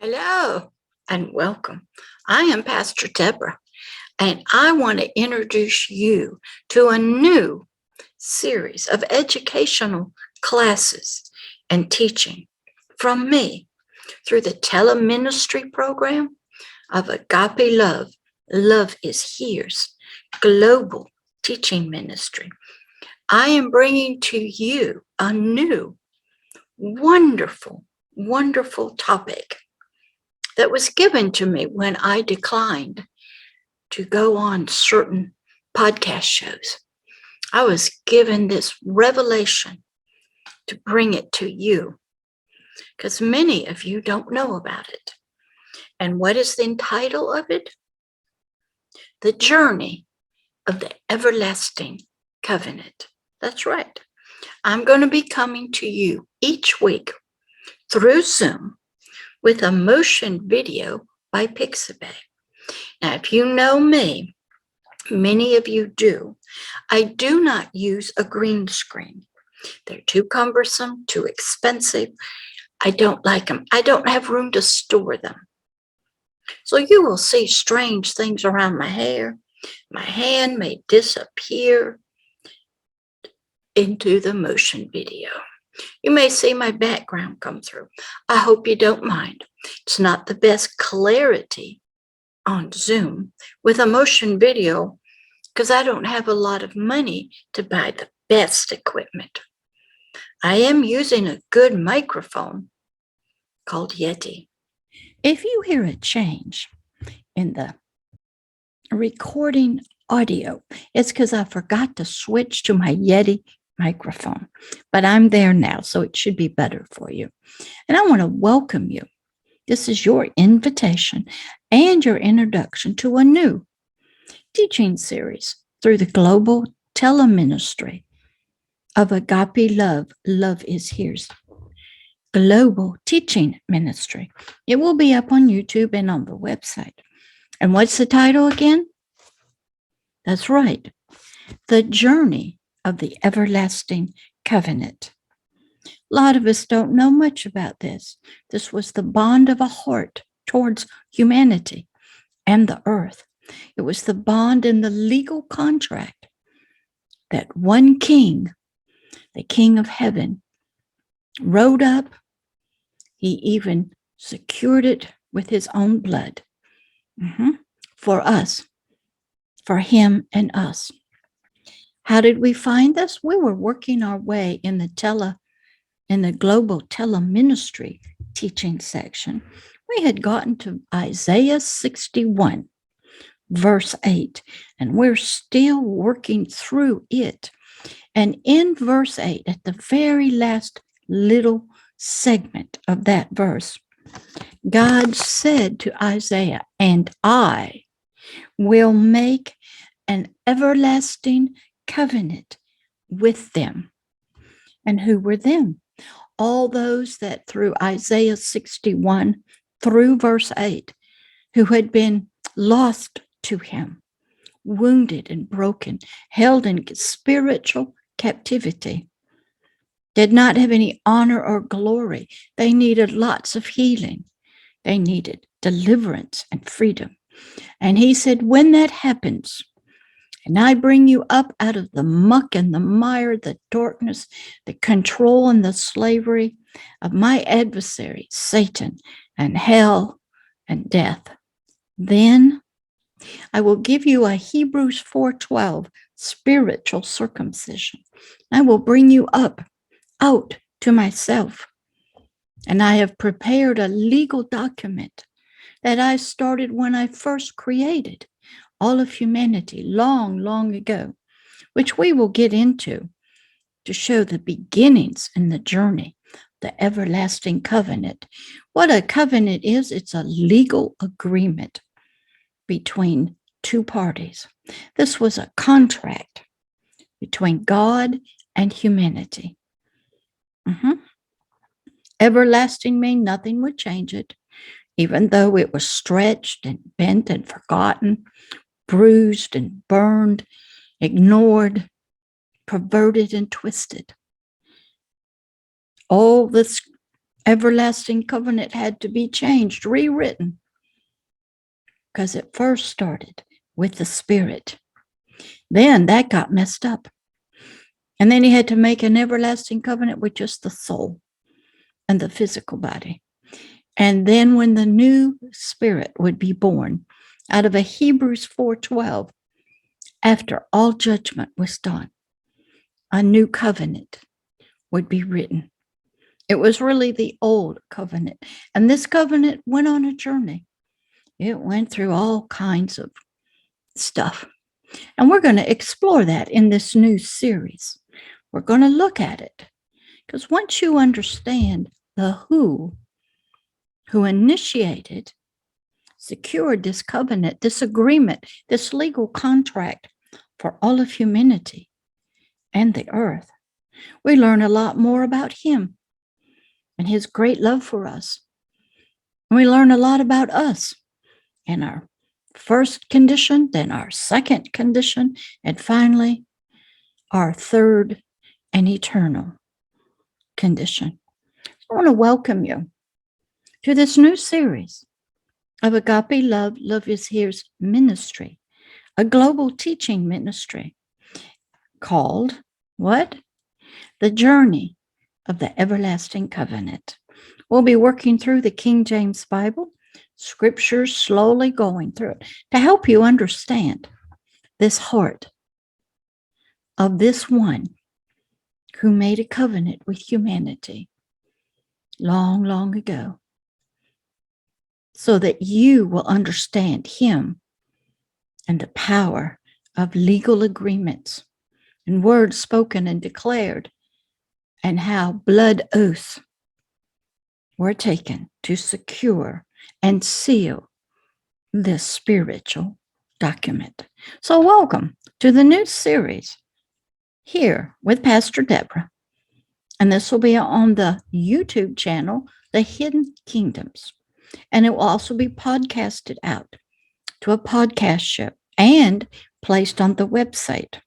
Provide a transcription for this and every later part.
Hello and welcome. I am Pastor Deborah, and I want to introduce you to a new series of educational classes and teaching from me through the teleministry program of Agape Love. Love is Here's global teaching ministry. I am bringing to you a new, wonderful, wonderful topic that was given to me when I declined to go on certain podcast shows. I was given this revelation to bring it to you because many of you don't know about it. And what is the title of it? The Journey of the Everlasting Covenant. That's right. I'm going to be coming to you each week through Zoom with a motion video by Pixabay. Now, if you know me, many of you do, I do not use a green screen. They're too cumbersome, too expensive. I don't like them. I don't have room to store them. So you will see strange things around my hair. My hand may disappear into the motion video. You may see my background come through. I hope you don't mind. It's not the best clarity on Zoom with a motion video because I don't have a lot of money to buy the best equipment. I am using a good microphone called Yeti. If you hear a change in the recording audio, it's because I forgot to switch to my Yeti microphone, but I'm there now, so it should be better for you. And I want to welcome you. This is your invitation and your introduction to a new teaching series through the global teleministry of Agape Love. Love is Here's global teaching ministry. It will be up on YouTube and on the website. And what's the title again? That's right. The Journey of the Everlasting Covenant. A lot of us don't know much about this. This was the bond of a heart towards humanity and the earth. It was the bond in the legal contract that one king, the King of Heaven, wrote up. He even secured it with his own blood for us, for him and us. How did we find this? We were working our way in the global teleministry teaching section. We had gotten to Isaiah 61, verse 8, and we're still working through it. And in verse 8, at the very last little segment of that verse, God said to Isaiah, "And I will make an everlasting covenant with them." And who were them? All those that through Isaiah 61 through verse 8, who had been lost to him, wounded and broken, held in spiritual captivity, did not have any honor or glory. They needed lots of healing. They needed deliverance and freedom. And he said, when that happens, and I bring you up out of the muck and the mire, the darkness, the control and the slavery of my adversary, Satan, and hell and death, then I will give you a Hebrews 4:12 spiritual circumcision. I will bring you up out to myself. And I have prepared a legal document that I started when I first created all of humanity long, long ago, which we will get into to show the beginnings in the journey, the everlasting covenant. What a covenant is, it's a legal agreement between two parties. This was a contract between God and humanity. Everlasting means nothing would change it, even though it was stretched and bent and forgotten, bruised and burned, ignored, perverted and twisted. All this everlasting covenant had to be changed, rewritten, because it first started with the spirit. Then that got messed up. And then he had to make an everlasting covenant with just the soul and the physical body. And then when the new spirit would be born out of a Hebrews 4:12, after all judgment was done, a new covenant would be written. It was really the old covenant. And this covenant went on a journey. It went through all kinds of stuff. And we're going to explore that in this new series. We're going to look at it. Because once you understand the who initiated, secured this covenant, this agreement, this legal contract for all of humanity and the earth, we learn a lot more about him and his great love for us. And we learn a lot about us and our first condition, then our second condition, and finally our third and eternal condition. I want to welcome you to this new series of Agape Love, Love is Here's ministry, a global teaching ministry called what? The Journey of the Everlasting Covenant. We'll be working through the King James Bible, scriptures, slowly going through it to help you understand this heart of this one who made a covenant with humanity long, long ago, so that you will understand him and the power of legal agreements and words spoken and declared, and how blood oaths were taken to secure and seal this spiritual document. So welcome to the new series here with Pastor Deborah. And this will be on the YouTube channel, The Hidden Kingdoms. And it will also be podcasted out to a podcast show and placed on the website.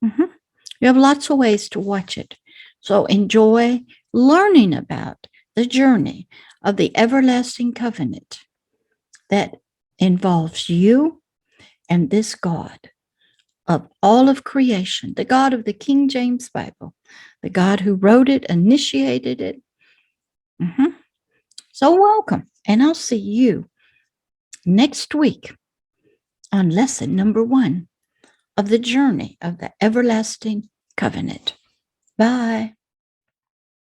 You have lots of ways to watch it. So enjoy learning about the journey of the everlasting covenant that involves you and this God of all of creation, the God of the King James Bible, the God who wrote it, initiated it. So welcome, and I'll see you next week on lesson number 1 of the journey of the everlasting covenant. Bye.